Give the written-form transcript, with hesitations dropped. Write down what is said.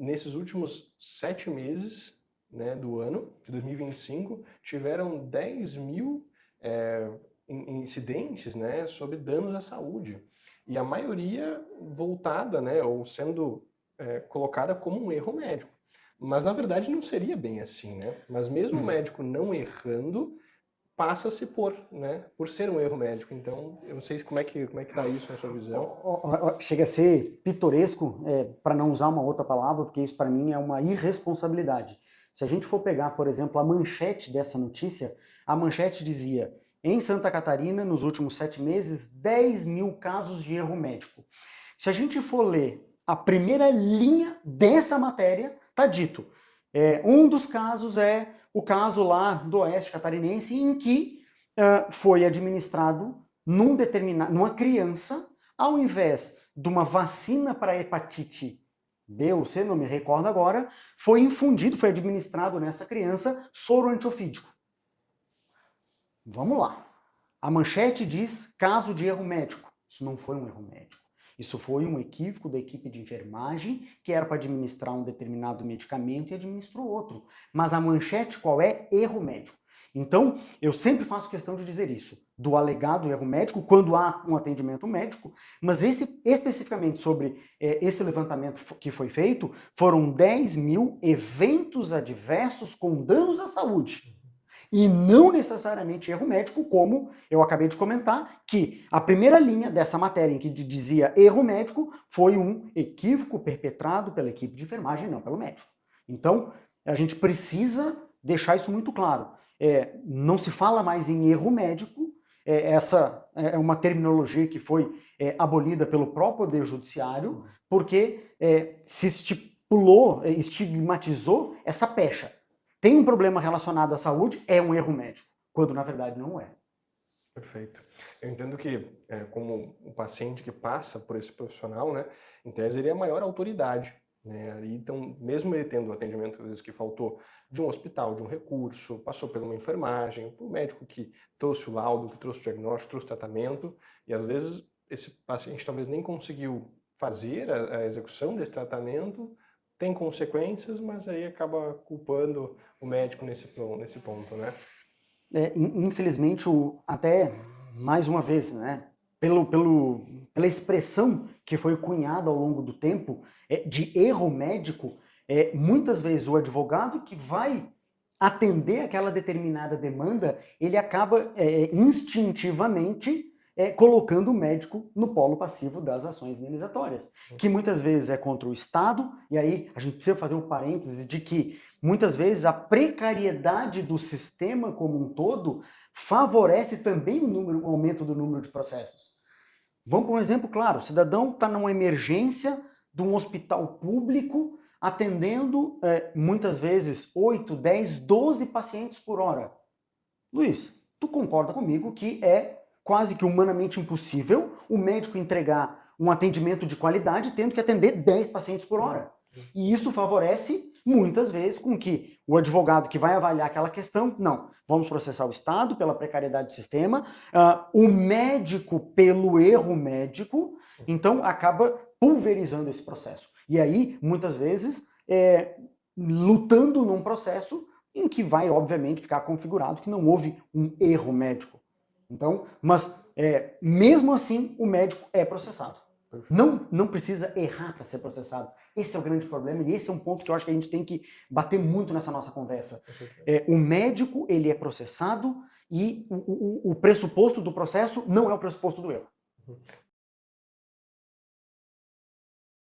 nesses últimos 7 meses, né, do ano de 2025, tiveram 10.000 incidentes, né, sobre danos à saúde. E a maioria voltada, né, ou sendo colocada como um erro médico. Mas na verdade não seria bem assim, né? Mas mesmo o médico não errando, passa-se por ser um erro médico. Então, eu não sei como é que está isso na sua visão. Chega a ser pitoresco, para não usar uma outra palavra, porque isso para mim é uma irresponsabilidade. Se a gente for pegar, por exemplo, a manchete dessa notícia, a manchete dizia: em Santa Catarina, nos últimos 7 meses, 10.000 casos de erro médico. Se a gente for ler a primeira linha dessa matéria, está dito. Um dos casos é o caso lá do Oeste Catarinense, em que foi administrado numa criança, ao invés de uma vacina para hepatite B ou C, não me recordo agora, foi administrado nessa criança soro antiofídico. Vamos lá. A manchete diz caso de erro médico. Isso não foi um erro médico. Isso foi um equívoco da equipe de enfermagem que era para administrar um determinado medicamento e administrou outro. Mas a manchete qual é? Erro médico. Então, eu sempre faço questão de dizer isso, do alegado erro médico, quando há um atendimento médico, mas especificamente sobre esse levantamento que foi feito, foram 10.000 eventos adversos com danos à saúde. E não necessariamente erro médico, como eu acabei de comentar, que a primeira linha dessa matéria em que dizia erro médico foi um equívoco perpetrado pela equipe de enfermagem, não pelo médico. Então, a gente precisa deixar isso muito claro. Não se fala mais em erro médico, essa é uma terminologia que foi abolida pelo próprio Poder Judiciário, porque se estigmatizou essa pecha. Tem um problema relacionado à saúde, é um erro médico, quando na verdade não é. Perfeito. Eu entendo que, como o paciente que passa por esse profissional, né, em tese ele é a maior autoridade, né? Então, mesmo ele tendo o atendimento, às vezes, que faltou de um hospital, de um recurso, passou por uma enfermagem, foi o médico que trouxe o laudo, que trouxe o diagnóstico, trouxe o tratamento, e às vezes esse paciente talvez nem conseguiu fazer a execução desse tratamento, tem consequências, mas aí acaba culpando o médico nesse ponto, né? Infelizmente, até mais uma vez, né, pela expressão que foi cunhada ao longo do tempo de erro médico, muitas vezes o advogado que vai atender aquela determinada demanda, ele acaba instintivamente colocando o médico no polo passivo das ações indenizatórias, que muitas vezes é contra o Estado, e aí a gente precisa fazer um parêntese de que muitas vezes a precariedade do sistema como um todo favorece também o aumento do número de processos. Vamos para um exemplo claro, o cidadão está numa emergência de um hospital público atendendo muitas vezes 8, 10, 12 pacientes por hora. Luiz, tu concorda comigo que é quase que humanamente impossível o médico entregar um atendimento de qualidade tendo que atender 10 pacientes por hora. E isso favorece, muitas vezes, com que o advogado que vai avaliar aquela questão, não, vamos processar o Estado pela precariedade do sistema, o médico pelo erro médico, então acaba pulverizando esse processo. E aí, muitas vezes, lutando num processo em que vai, obviamente, ficar configurado que não houve um erro médico. Então, mas mesmo assim, o médico é processado. Não precisa errar para ser processado. Esse é o grande problema e esse é um ponto que eu acho que a gente tem que bater muito nessa nossa conversa. O médico, ele é processado e o pressuposto do processo não é o pressuposto do erro.